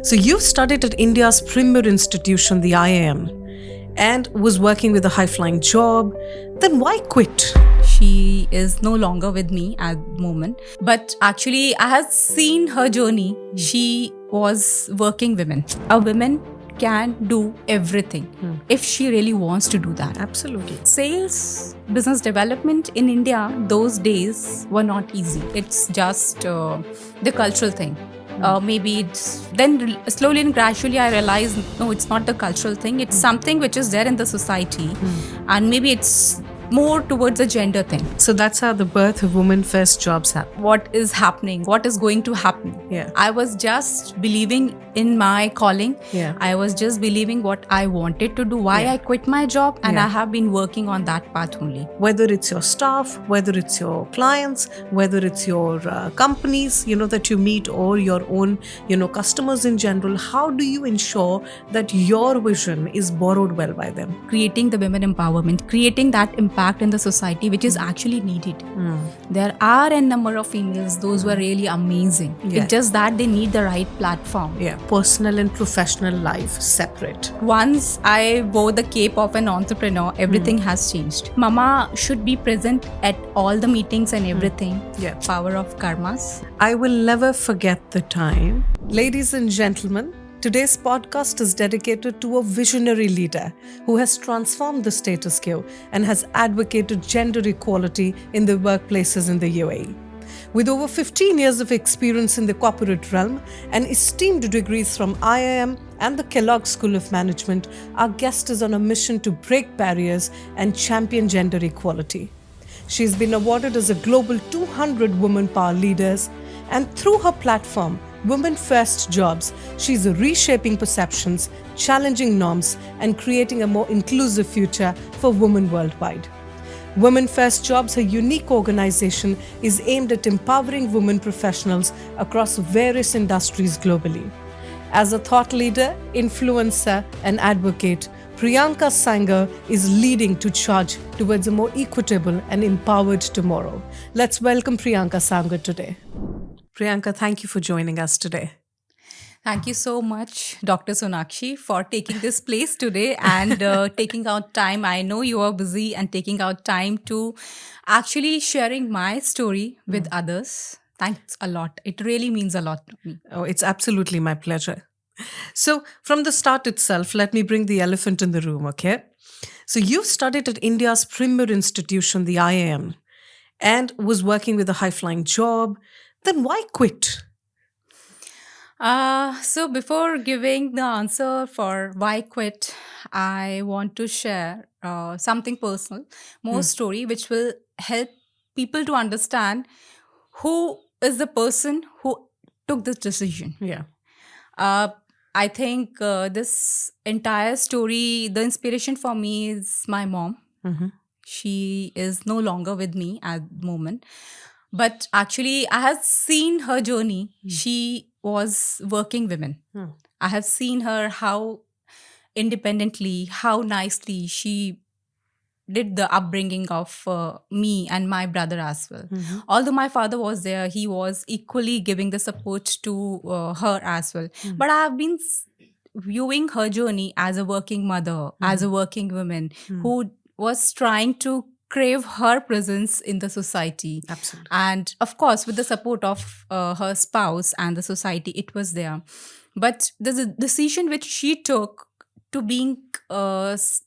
So you studied at India's premier institution, the IIM, and was working with a high-flying job. Then why quit? She is no longer with me at the moment. But actually, I have seen her journey. She was working women. A woman can do everything if she really wants to do that. Absolutely. Sales, business development in India those days were not easy. It's just the cultural thing. Maybe it's then slowly and gradually I realized no, it's not the cultural thing. It's something which is there in the society, and maybe it's more towards a gender thing. So that's how the birth of Women First Jobs happened. What is happening? What is going to happen? Yeah. I was just believing in my calling. Yeah. I was just believing what I wanted to do, why I quit my job, and I have been working on that path only. Whether it's your staff, whether it's your clients, whether it's your companies, that you meet, or your own, customers in general, how do you ensure that your vision is borrowed well by them? Creating the women empowerment, creating that impact in the society which is actually needed. There are a number of females, those were really amazing. Yeah. It's just that they need the right platform. Yeah, personal and professional life separate. Once I wore the cape of an entrepreneur, everything has changed. Mama should be present at all the meetings and everything. Yeah. Power of karmas. I will never forget the time. Ladies and gentlemen, today's podcast is dedicated to a visionary leader who has transformed the status quo and has advocated gender equality in the workplaces in the UAE. With over 15 years of experience in the corporate realm and esteemed degrees from IIM and the Kellogg School of Management, our guest is on a mission to break barriers and champion gender equality. She's been awarded as a Global 200 Women Power Leaders, and through her platform, Women First Jobs, she's reshaping perceptions, challenging norms, and creating a more inclusive future for women worldwide. Women First Jobs, her unique organization, is aimed at empowering women professionals across various industries globally. As a thought leader, influencer, and advocate, Priyanka Sanger is leading to charge towards a more equitable and empowered tomorrow. Let's welcome Priyanka Sanger today. Priyanka, thank you for joining us today. Thank you so much, Dr. Sonakshi, for taking this place today and taking out time. I know you are busy and taking out time to actually sharing my story with others. Thanks a lot. It really means a lot to me. Oh, it's absolutely my pleasure. So, from the start itself, let me bring the elephant in the room, okay? So, you studied at India's premier institution, the IIM, and was working with a high-flying job. Then why quit? So before giving the answer for why quit, I want to share something personal, more story, which will help people to understand who is the person who took this decision. Yeah. I think this entire story, the inspiration for me is my mom. She is no longer with me at the moment. But actually, I have seen her journey. She was working women. I have seen her how independently, how nicely she did the upbringing of me and my brother as well. Although my father was there, he was equally giving the support to her as well. But I have been viewing her journey as a working mother, as a working woman who was trying to crave her presence in the society. Absolutely. And of course, with the support of her spouse and the society, it was there. But the decision which she took to being,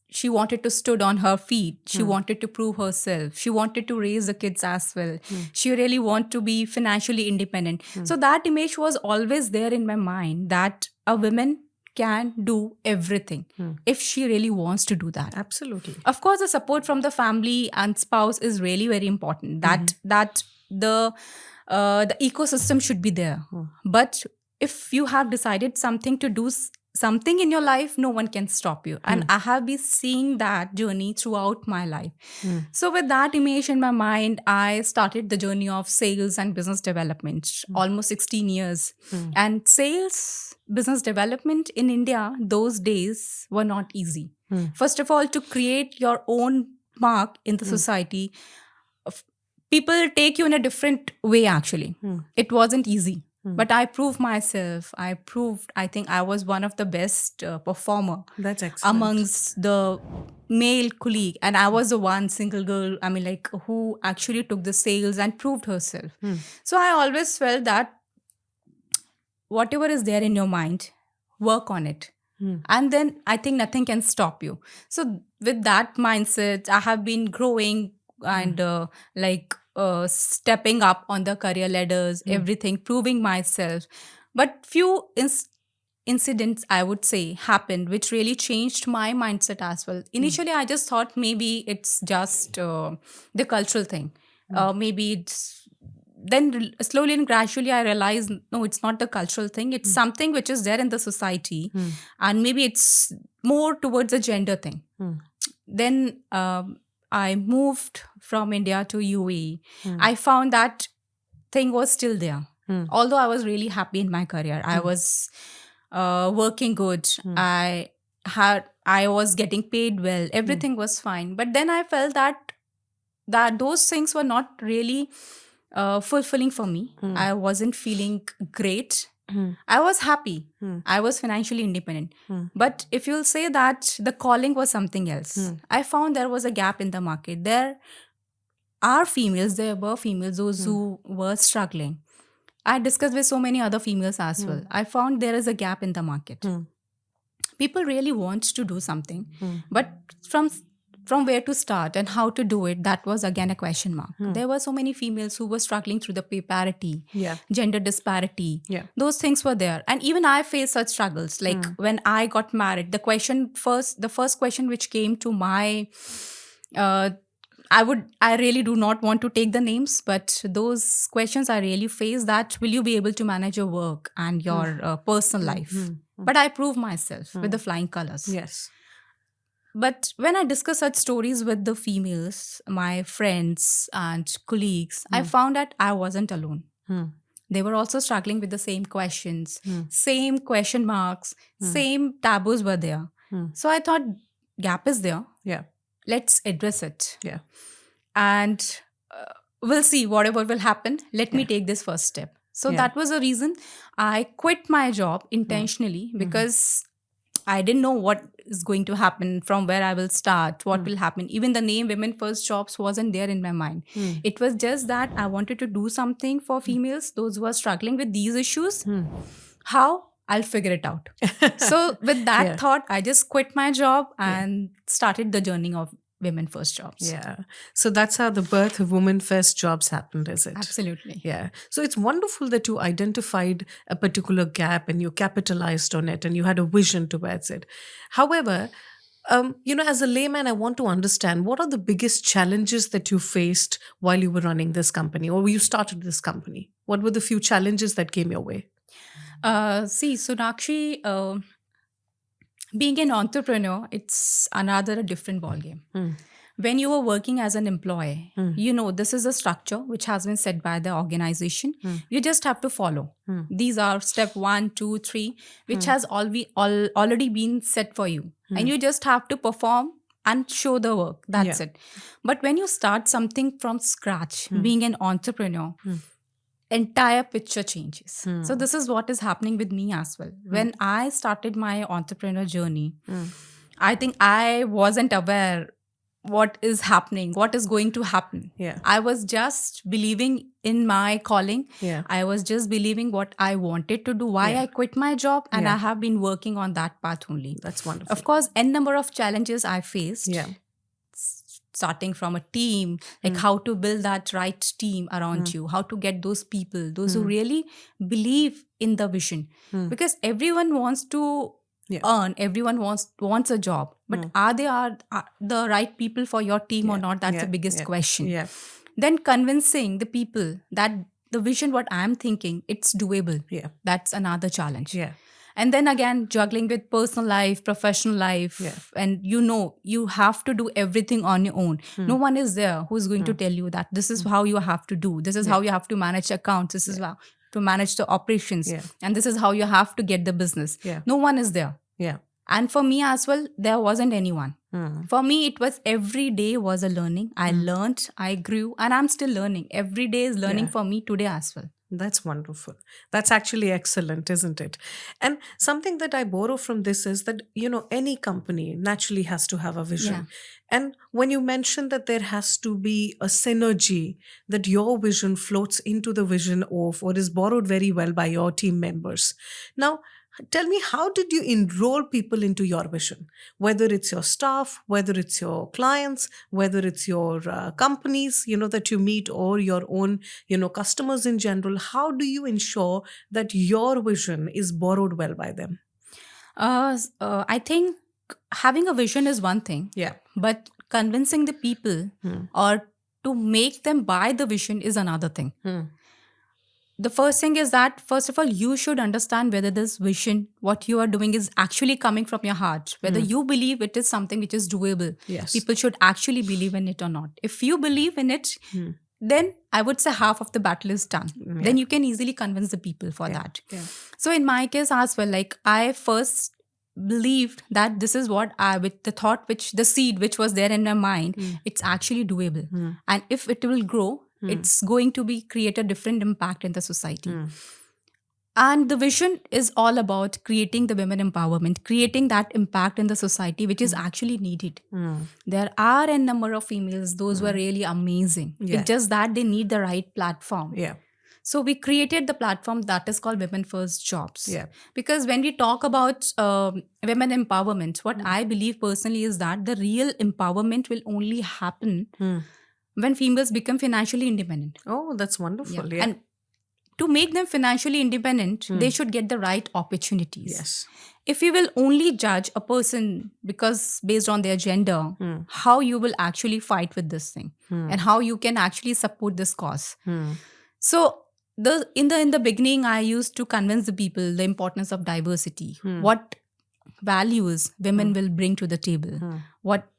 she wanted to stood on her feet. She wanted to prove herself. She wanted to raise the kids as well. She really wanted to be financially independent. So that image was always there in my mind that a woman can do everything if she really wants to do that. Absolutely. Of course, the support from the family and spouse is really very important. That the ecosystem should be there. But if you have decided something to do something in your life, no one can stop you. And I have been seeing that journey throughout my life. So with that image in my mind, I started the journey of sales and business development, almost 16 years. And sales, business development in India those days were not easy. First of all, to create your own mark in the society, people take you in a different way actually. It wasn't easy. But I proved myself. I think I was one of the best performer That's excellent. amongst the male colleague. And I was the one single girl, I mean, like, who actually took the sales and proved herself. So I always felt that whatever is there in your mind, work on it. And then I think nothing can stop you. So with that mindset, I have been growing and stepping up on the career ladders, everything, proving myself. But few incidents, I would say, happened which really changed my mindset as well. Initially, I just thought maybe it's just the cultural thing. Maybe it's then slowly and gradually I realized, no, it's not the cultural thing. It's something which is there in the society, and maybe it's more towards a gender thing. Then I moved from India to UAE. I found that thing was still there. Although I was really happy in my career, I was working good. I was getting paid well. Everything was fine. But then I felt that those things were not really fulfilling for me. I wasn't feeling great. I was happy. I was financially independent. But if you'll say that the calling was something else, I found there was a gap in the market. There were females, those who were struggling. I discussed with so many other females as well. I found there is a gap in the market. People really want to do something, but from where to start and how to do it, that was again a question mark. There were so many females who were struggling through the pay parity, gender disparity. Those things were there. And even I faced such struggles. Like when I got married, the first question which came to my, I really do not want to take the names, but those questions I really faced, that will you be able to manage your work and your personal life? But I proved myself with the flying colors. Yes. But when I discuss such stories with the females, my friends and colleagues, I found that I wasn't alone. They were also struggling with the same questions, same question marks, same taboos were there. So I thought, gap is there. Yeah. Let's address it. Yeah. And we'll see whatever will happen. Let me take this first step. So that was the reason I quit my job intentionally, because I didn't know what is going to happen, from where I will start, what will happen. Even the name Women First Jobs wasn't there in my mind. It was just that I wanted to do something for females, those who are struggling with these issues. How? I'll figure it out. So with that thought, I just quit my job and started the journey of Women First Jobs. Yeah. So that's how the birth of Women First Jobs happened, is it? Absolutely. Yeah. So it's wonderful that you identified a particular gap and you capitalized on it and you had a vision towards it. However, as a layman, I want to understand, what are the biggest challenges that you faced while you were running this company, or you started this company? What were the few challenges that came your way? See, Sonakshi, being an entrepreneur, it's another different ballgame. When you are working as an employee, this is a structure which has been set by the organization. You just have to follow. These are step 1, 2, 3, which has already been set for you. And you just have to perform and show the work. That's it. But when you start something from scratch, being an entrepreneur, entire picture changes. So this is what is happening with me as well. When I started my entrepreneur journey, I think I wasn't aware what is happening, what is going to happen. I was just believing in my calling. I was just believing what I wanted to do, why I quit my job, and I have been working on that path only. That's wonderful. Of course, n number of challenges I faced. Starting from a team, like how to build that right team around you, how to get those people, those who really believe in the vision. Because everyone wants to earn, everyone wants a job, but are they the right people for your team or not? That's the biggest question. Then convincing the people that the vision, what I'm thinking, it's doable. That's another challenge. And then again, juggling with personal life, professional life. And you have to do everything on your own. No one is there who's going to tell you that this is how you have to do. This is how you have to manage accounts. This is how to manage the operations. And this is how you have to get the business. No one is there. And for me as well, there wasn't anyone. For me, it was every day was a learning. I learned, I grew, and I'm still learning. Every day is learning for me today as well. That's wonderful. That's actually excellent, isn't it? And something that I borrow from this is that, any company naturally has to have a Yeah. vision. And when you mentioned that there has to be a synergy, that your vision floats into the vision of or is borrowed very well by your team members. Now, tell me, how did you enroll people into your vision? Whether it's your staff, whether it's your clients, whether it's your companies, that you meet, or your own customers in general, how do you ensure that your vision is borrowed well by them? I think having a vision is one thing, Yeah. but convincing the people or to make them buy the vision is another thing. The first thing is that, first of all, you should understand whether this vision, what you are doing, is actually coming from your heart, whether you believe it is something which is doable. Yes. People should actually believe in it or not. If you believe in it, then I would say half of the battle is done. Then you can easily convince the people for that. Yeah. So in my case as well, like, I first believed that this is what with the thought, the seed which was there in my mind, it's actually doable. And if it will grow, it's going to create a different impact in the society. And the vision is all about creating the women empowerment, creating that impact in the society, which is actually needed. There are a number of females, those were really amazing. Yeah. It's just that they need the right platform. Yeah. So we created the platform that is called Women First Jobs. Yeah. Because when we talk about women empowerment, what I believe personally is that the real empowerment will only happen when females become financially independent. Oh, that's wonderful. Yeah. And to make them financially independent, they should get the right opportunities. Yes. If you will only judge a person because based on their gender, how you will actually fight with this thing and how you can actually support this cause. So in the beginning, I used to convince the people the importance of diversity, what values women will bring to the table, what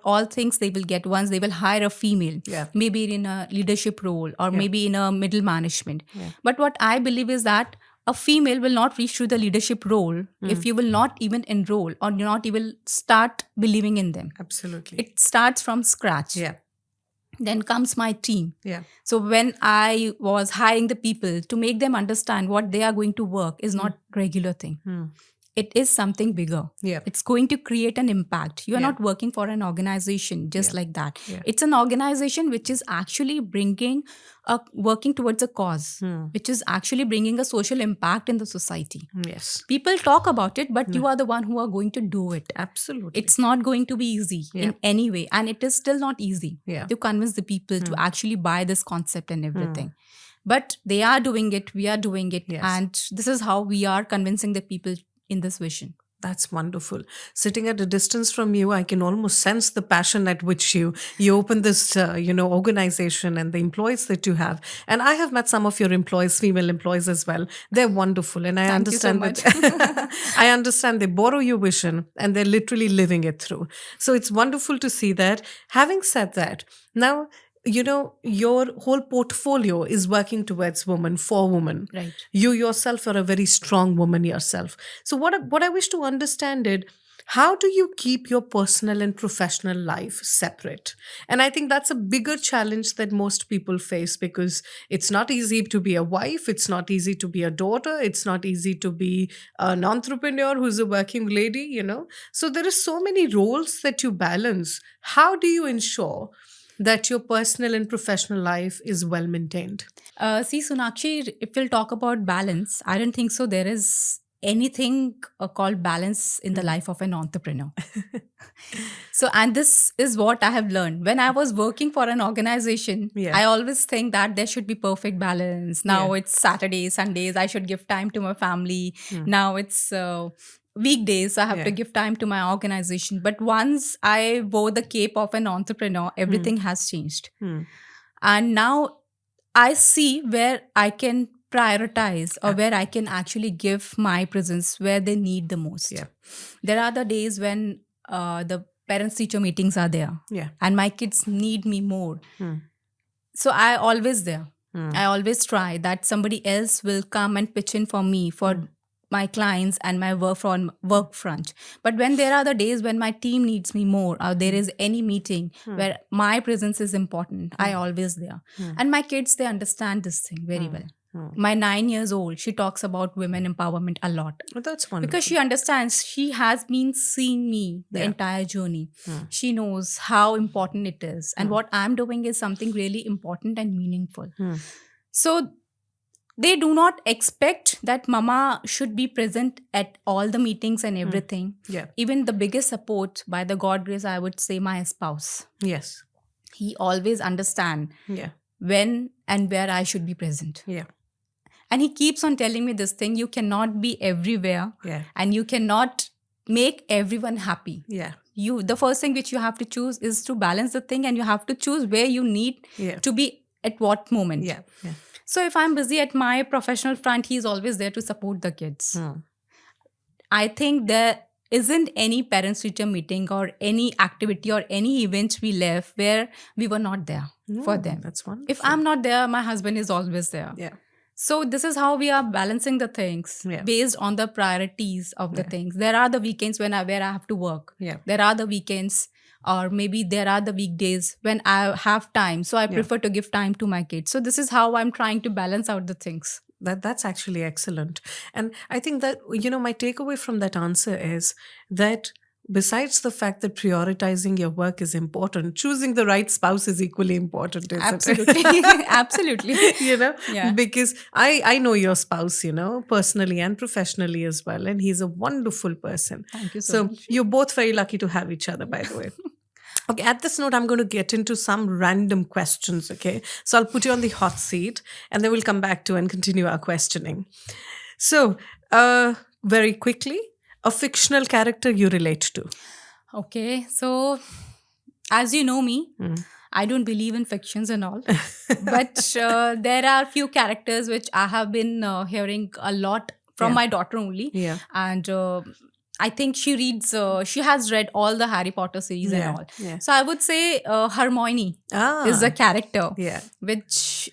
all things they will get once they will hire a female, maybe in a leadership role or maybe in a middle management. But what I believe is that a female will not reach to the leadership role if you will not even enroll or you not even start believing in them. Absolutely. It starts from scratch. Yeah. Then comes my team. Yeah. So when I was hiring the people to make them understand what they are going to work is not regular thing. It is something bigger. Yeah. It's going to create an impact. You are not working for an organization just like that. It's an organization which is actually working towards a cause, which is actually bringing a social impact in the society. Yes. People talk about it, but you are the one who are going to do it. Absolutely. It's not going to be easy in any way. And it is still not easy to convince the people to actually buy this concept and everything. But they are doing it. We are doing it. Yes. And this is how we are convincing the people in this vision. That's wonderful. Sitting at a distance from you, I can almost sense the passion at which you open this, organization and the employees that you have. And I have met some of your employees, female employees as well. They're wonderful, and I understand that. I understand they borrow your vision and they're literally living it through. So it's wonderful to see that. Having said that, now, your whole portfolio is working towards women, for women. Right. You yourself are a very strong woman yourself. So what I wish to understand is, how do you keep your personal and professional life separate? And I think that's a bigger challenge that most people face, because it's not easy to be a wife, it's not easy to be a daughter, it's not easy to be an entrepreneur who's a working lady, So there are so many roles that you balance. How do you ensure that your personal and professional life is well maintained? See, Sonakshi, if we'll talk about balance, I don't think so there is anything called balance in the life of an entrepreneur. And this is what I have learned. When I was working for an organization, I always think that there should be perfect balance. Now it's Saturdays, Sundays, I should give time to my family. Now it's weekdays, I have to give time to my organization. But once I wore the cape of an entrepreneur, everything has changed. And now I see where I can prioritize or where I can actually give my presence where they need the most. There are the days when the parents-teacher meetings are there and my kids need me more. So I always there. I always try that somebody else will come and pitch in for me for my clients and my work front. But when there are the days when my team needs me more, or there is any meeting where my presence is important, I always there. And my kids, they understand this thing very well. My 9 years old, she talks about women empowerment a lot. Oh, that's wonderful. Because she understands, she has been seeing me the entire journey. She knows how important it is. And what I'm doing is something really important and meaningful. So they do not expect that mama should be present at all the meetings and everything. Yeah. Even the biggest support, by the God grace, I would say my spouse. Yes. He always understands Yeah. when and where I should be present. Yeah. And he keeps on telling me this thing, you cannot be everywhere. Yeah. And you cannot make everyone happy. Yeah. The first thing which you have to choose is to balance the thing, and you have to choose where you need to be at what moment. Yeah. Yeah. So if I'm busy at my professional front, he's always there to support the kids. I think there isn't any parents-teacher meeting or any activity or any event we left where we were not there for them. That's wonderful. If I'm not there, my husband is always there. Yeah. So this is how we are balancing the things based on the priorities of the things. There are the weekends where I have to work. Yeah. There are the weekends, or maybe there are the weekdays when I have time. So I prefer to give time to my kids. So this is how I'm trying to balance out the things. That's actually excellent. And I think that, my takeaway from that answer is that besides the fact that prioritizing your work is important, choosing the right spouse is equally important, isn't Absolutely. it? Absolutely. Because I know your spouse, personally and professionally as well. And he's a wonderful person. Thank you so much. You're both very lucky to have each other, by the way. Okay, at this note, I'm going to get into some random questions, okay? So I'll put you on the hot seat and then we'll come back to and continue our questioning. So, very quickly, a fictional character you relate to. Okay, so as you know me, I don't believe in fictions and all. But there are few characters which I have been hearing a lot from my daughter only. Yeah. And I think she has read all the Harry Potter series and all. Yeah. So I would say Hermione is a character which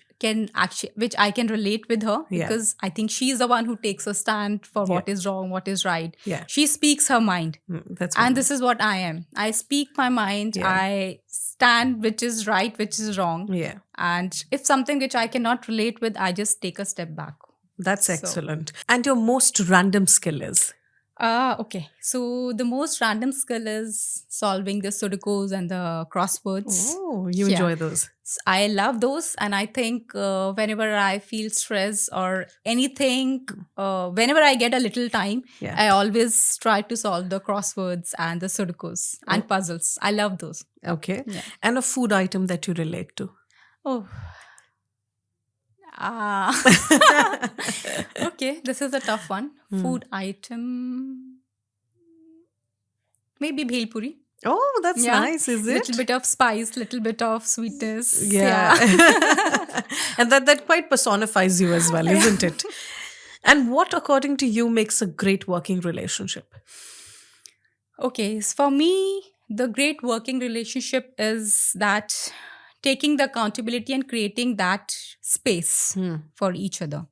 I can relate with her, because I think she's the one who takes a stand for what is wrong, what is right. Yeah. She speaks her mind. And this is what I am. I speak my mind. Yeah. I stand which is right, which is wrong. Yeah. And if something which I cannot relate with, I just take a step back. That's excellent. And your most random skill is? Okay. So the most random skill is solving the Sudokus and the crosswords. Oh, you enjoy those. I love those. And I think whenever I feel stress or anything, whenever I get a little time, I always try to solve the crosswords and the Sudokus and puzzles. I love those. Okay. Yeah. And a food item that you relate to? Oh. Okay, this is a tough one. Food item. Maybe bhel puri. Oh, that's nice, is it? Little bit of spice, little bit of sweetness. Yeah. And that quite personifies you as well, isn't it? And what, according to you, makes a great working relationship? Okay, so for me, the great working relationship is that taking the accountability and creating that space for each other.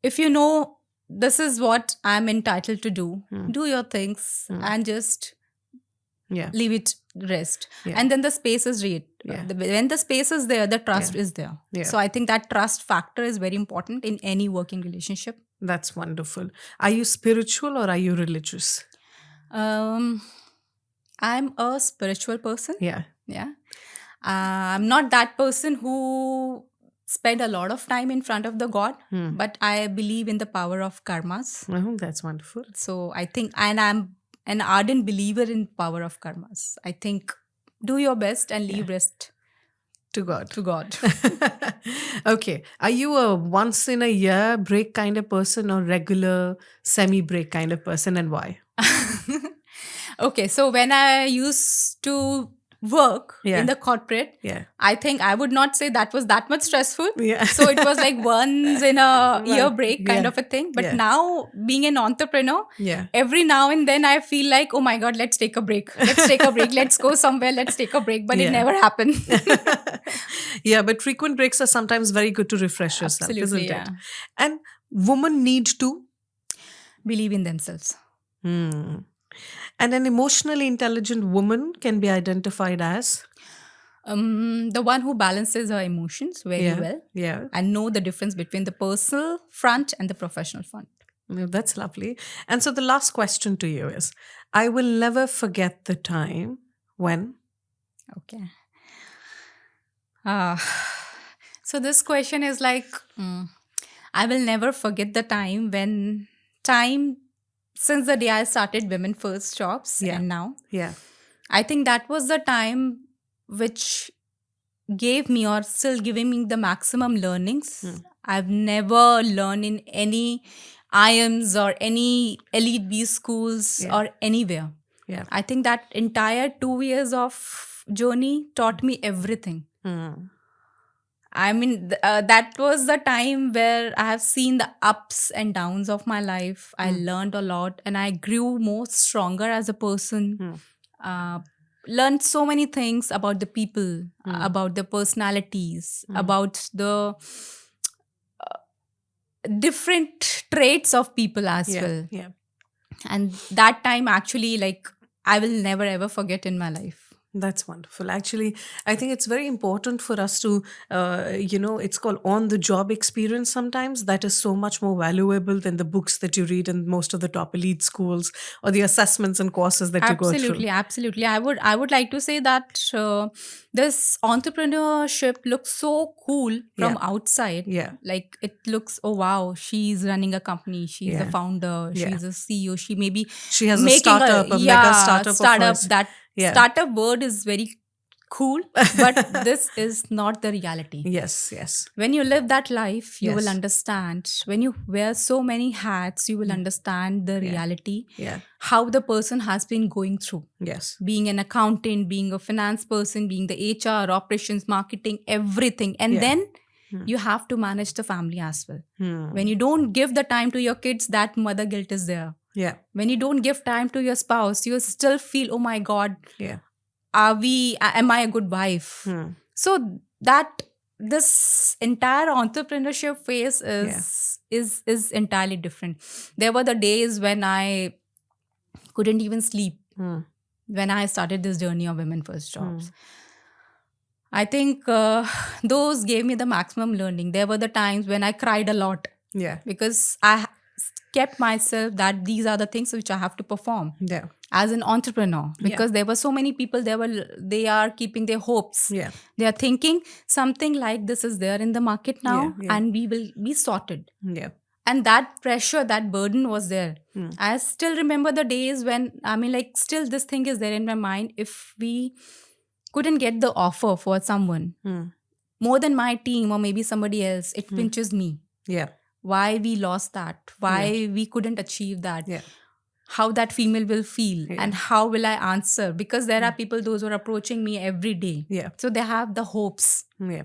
If you know this is what I'm entitled to do, do your things and just leave it rest. And then the space is when the space is there, the trust is there. So I think that trust factor is very important in any working relationship. That's wonderful. Are you spiritual or are you religious? I'm a spiritual person. Yeah. I'm not that person who spend a lot of time in front of the God, but I believe in the power of karmas. Oh, that's wonderful. So I think, and I'm an ardent believer in power of karmas. I think do your best and leave rest to God. To God. Okay. Are you a once in a year break kind of person or regular semi-break kind of person, and why? Okay. So when I used to work in the corporate, I think I would not say that was that much stressful. So it was like once in a year break kind of a thing. But now being an entrepreneur, every now and then I feel like, oh my God, let's take a break. Let's go somewhere. Let's take a break. But it never happened. But frequent breaks are sometimes very good to refresh yourself, Absolutely, isn't it? And women need to? believe in themselves. Hmm. And an emotionally intelligent woman can be identified as? The one who balances her emotions very Yeah. well Yeah. and know the difference between the personal front and the professional front. Yeah, that's lovely. And so the last question to you is, I will never forget the time when? Okay. Uh, so this question is like, I will never forget the time when time since the day I started Women First Jobs Yeah. and now. Yeah. I think that was the time which gave me or still giving me the maximum learnings. I've never learned in any IIMs or any elite B schools Yeah. or anywhere. Yeah. I think that entire 2 years of journey taught me everything. Hmm. I mean, that was the time where I have seen the ups and downs of my life. I learned a lot and I grew more stronger as a person. Uh, learned so many things about the people, about the personalities, about the different traits of people as Yeah. well. Yeah. And that time actually, like, I will never ever forget in my life. That's wonderful. Actually, I think it's very important for us to, it's called on the job experience sometimes. That is so much more valuable than the books that you read in most of the top elite schools or the assessments and courses that you go through. Absolutely, absolutely. I would like to say that this entrepreneurship looks so cool from Yeah. outside. Yeah. Like it looks, oh wow, she's running a company, she's a Yeah. founder, Yeah. she's a CEO, she may be She has a making startup, a mega startup of hers. That Yeah. startup word is very cool, but this is not the reality. Yes. Yes. When you live that life, you will Yes. understand. When you wear so many hats, you will understand the reality, Yeah. how the person has been going through. Yes. Being an accountant, being a finance person, being the HR, operations, marketing, everything. And Yeah. then you have to manage the family as well. Hmm. When you don't give the time to your kids, that mother guilt is there. Yeah. When you don't give time to your spouse, you still feel, oh my God, Yeah. am I a good wife? So that this entire entrepreneurship phase is entirely different. There were the days when I couldn't even sleep when I started this journey of Women First Jobs. I think those gave me the maximum learning. There were the times when I cried a lot Yeah. because I kept myself that these are the things which I have to perform Yeah. as an entrepreneur, because there were so many people, they are keeping their hopes. Yeah. They are thinking something like this is there in the market now Yeah. and we will be sorted. Yeah. And that pressure, that burden was there. I still remember the days when, still this thing is there in my mind. If we couldn't get the offer for someone more than my team or maybe somebody else, it pinches me. Yeah. Why we lost that, why we couldn't achieve that, how that female will feel and how will I answer, because there are people, those who are approaching me every day. Yeah. So they have the hopes. Yeah.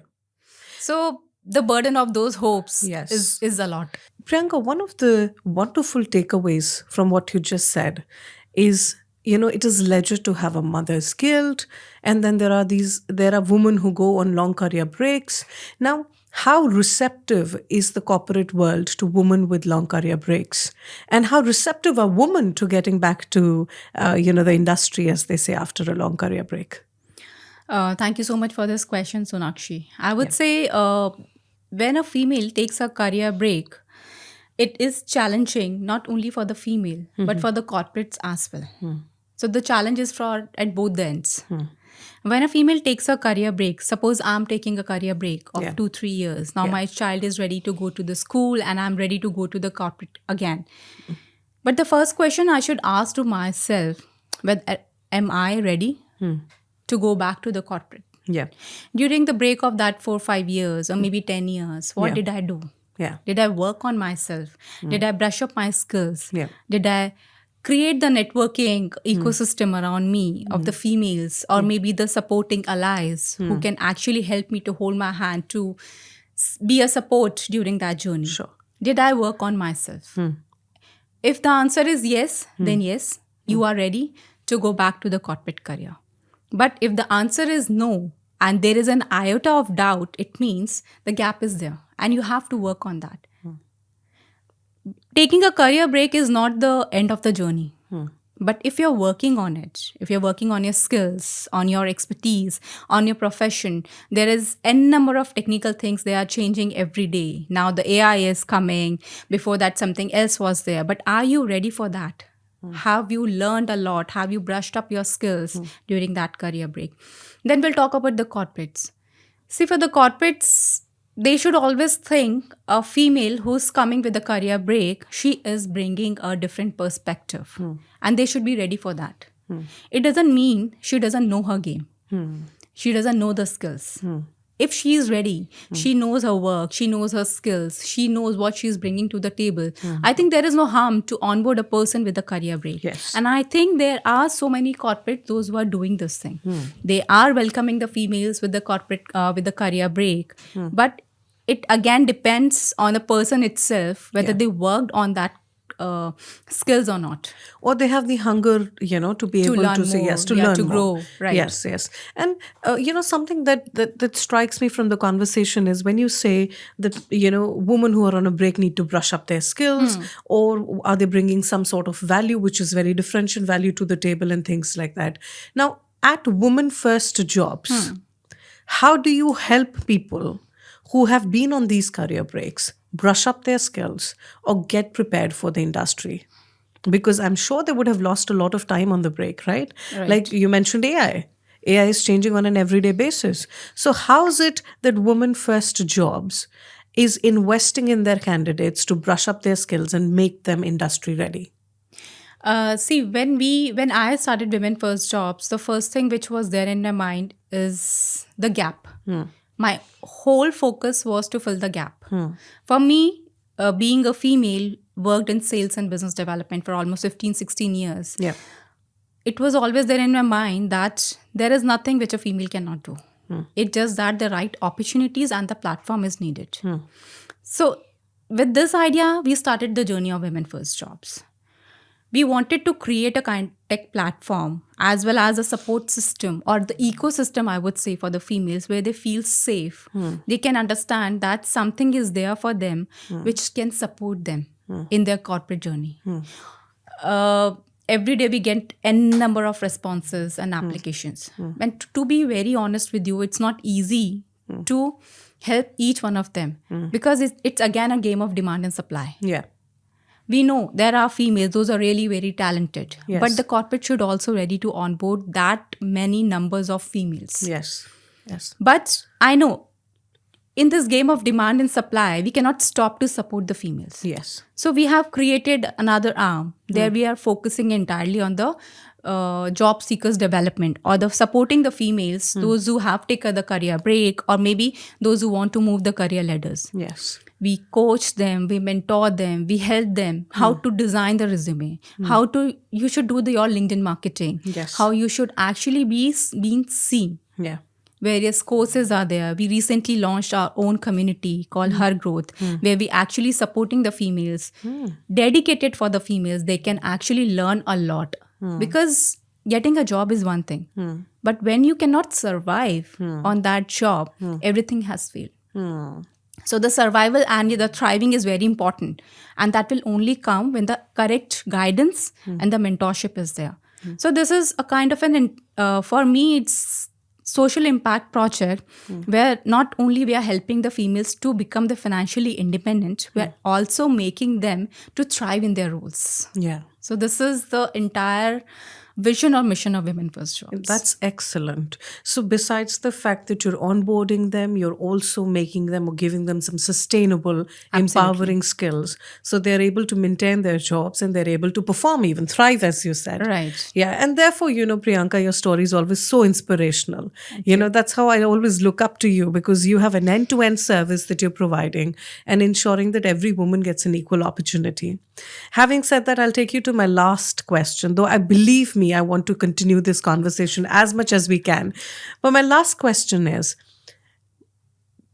So the burden of those hopes Yes. is a lot. Priyanka, one of the wonderful takeaways from what you just said is, it is leisure to have a mother's guilt. And then there are women who go on long career breaks. Now, how receptive is the corporate world to women with long career breaks? And how receptive are women to getting back to, the industry, as they say, after a long career break? Thank you so much for this question, Sonakshi. I would say when a female takes a career break, it is challenging not only for the female, but for the corporates as well. So the challenge is at both the ends. When a female takes a career break, suppose I'm taking a career break of 2-3 years. Now my child is ready to go to the school and I'm ready to go to the corporate again. But the first question I should ask to myself, am I ready to go back to the corporate? Yeah. During the break of that 4-5 years or maybe 10 years, what did I do? Yeah. Did I work on myself? Did I brush up my skills? Yeah. Did I create the networking ecosystem around me of the females or maybe the supporting allies who can actually help me to hold my hand to be a support during that journey? Sure. Did I work on myself? If the answer is yes, then yes, you are ready to go back to the corporate career. But if the answer is no, and there is an iota of doubt, it means the gap is there and you have to work on that. taking a career break is not the end of the journey. But if you're working on it, if you're working on your skills, on your expertise, on your profession, there is n number of technical things they are changing every day. Now the AI is coming. Before that, something else was there. But are you ready for that? Have you learned a lot? Have you brushed up your skills during that career break? Then we'll talk about the corporates. See, for the corporates, they should always think a female who's coming with a career break, she is bringing a different perspective. And they should be ready for that. It doesn't mean she doesn't know her game. She doesn't know the skills. If she is ready, she knows her work, she knows her skills, she knows what she's bringing to the table. I think there is no harm to onboard a person with a career break. Yes. And I think there are so many corporates, those who are doing this thing. They are welcoming the females with the corporate, with the career break. But it again depends on the person itself, whether they worked on that skills or not. Or they have the hunger, to be To able learn to say more, yes, to yeah, learn to more. grow, right. Yes. And, something that strikes me from the conversation is when you say that, women who are on a break need to brush up their skills, or are they bringing some sort of value, which is very differential value to the table and things like that. Now, at Women First Jobs, how do you help people who have been on these career breaks brush up their skills or get prepared for the industry? Because I'm sure they would have lost a lot of time on the break, right? Like you mentioned AI. AI is changing on an everyday basis. So how is it that Women First Jobs is investing in their candidates to brush up their skills and make them industry ready? See, when I started Women First Jobs, the first thing which was there in my mind is the gap. My whole focus was to fill the gap. For me, being a female, worked in sales and business development for almost 15, 16 years. Yeah. It was always there in my mind that there is nothing which a female cannot do. It's just that the right opportunities and the platform is needed. So with this idea, we started the journey of Women First Jobs. We wanted to create a kind of tech platform as well as a support system, or the ecosystem, I would say, for the females where they feel safe. They can understand that something is there for them which can support them in their corporate journey. Every day we get n number of responses and applications. And to be very honest with you, it's not easy to help each one of them because it's again a game of demand and supply. Yeah. We know there are females, those are really very talented. Yes. But the corporate should also ready to onboard that many numbers of females. Yes. But I know in this game of demand and supply, we cannot stop to support the females. Yes. So we have created another arm. There we are focusing entirely on the job seekers development, or the supporting the females, those who have taken the career break, or maybe those who want to move the career ladders. Yes. We coach them, we mentor them, we help them how to design the resume, you should do your LinkedIn marketing, Yes. how you should actually be being seen. Yeah. Various courses are there. We recently launched our own community called Her Growth, where we actually supporting the females, dedicated for the females. They can actually learn a lot because getting a job is one thing, but when you cannot survive on that job, everything has failed. So the survival and the thriving is very important, and that will only come when the correct guidance and the mentorship is there. So this is a kind of for me, it's social impact project where not only we are helping the females to become the financially independent, we are also making them to thrive in their roles. Yeah. So this is the entire vision or mission of Women First Jobs. That's excellent. So besides the fact that you're onboarding them, you're also making them or giving them some sustainable, empowering skills. So they're able to maintain their jobs and they're able to perform, even thrive, as you said. Right. Yeah. And therefore, Priyanka, your story is always so inspirational. That's how I always look up to you, because you have an end-to-end service that you're providing and ensuring that every woman gets an equal opportunity. Having said that, I'll take you to my last question, though believe me, I want to continue this conversation as much as we can. But my last question is,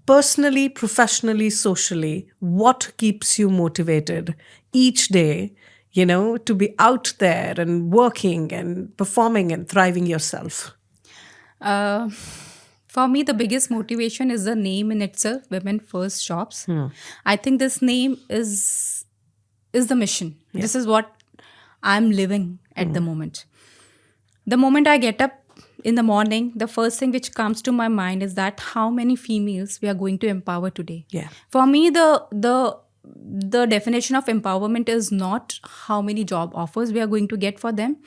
personally, professionally, socially, what keeps you motivated each day, to be out there and working and performing and thriving yourself? For me, the biggest motivation is the name in itself, Women First Jobs. I think this name is is the mission. This is what I'm living at the moment. The moment I get up in the morning, the first thing which comes to my mind is that how many females we are going to empower today. Yeah. For me, the definition of empowerment is not how many job offers we are going to get for them.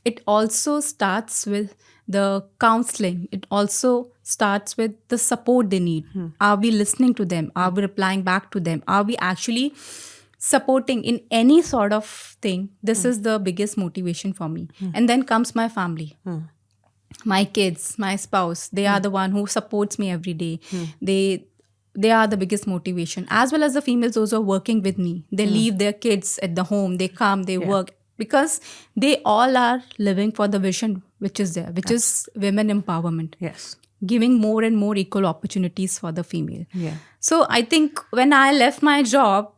It also starts with the counseling. It also starts with the support they need. Are we listening to them? Are we replying back to them? Are we actually supporting in any sort of thing? This is the biggest motivation for me. And then comes my family. My kids, my spouse, they are the one who supports me every day. They are the biggest motivation, as well as the females those who are working with me. They leave their kids at the home, they come, they work, because they all are living for the vision which is there, which is women empowerment. Yes. Giving more and more equal opportunities for the female. Yeah. So I think when I left my job,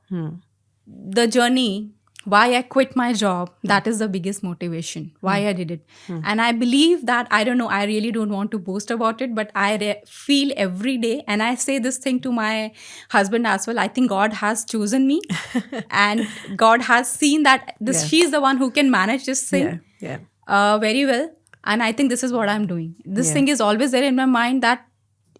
the journey, why I quit my job, that is the biggest motivation, why I did it. And I believe that, I don't know, I really don't want to boast about it, but I feel every day, and I say this thing to my husband as well, I think God has chosen me and God has seen that she's the one who can manage this thing very well. And I think this is what I'm doing. This thing is always there in my mind that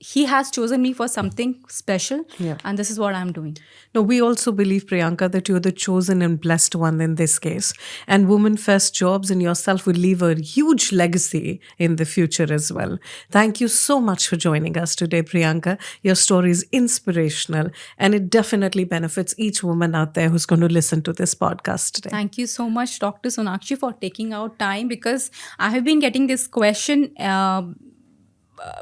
He has chosen me for something special, and this is what I'm doing. No, we also believe, Priyanka, that you're the chosen and blessed one in this case. And Women First Jobs and yourself will leave a huge legacy in the future as well. Thank you so much for joining us today, Priyanka. Your story is inspirational, and it definitely benefits each woman out there who's going to listen to this podcast today. Thank you so much, Dr. Sonakshi, for taking out time, because I have been getting this question,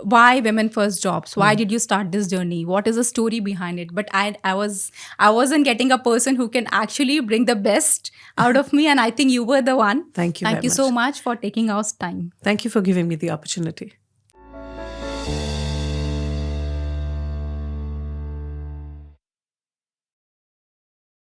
why Women First Jobs? Why did you start this journey? What is the story behind it? But I wasn't getting a person who can actually bring the best out of me, and I think you were the one. Thank you. Thank you so much for taking out time. Thank you for giving me the opportunity.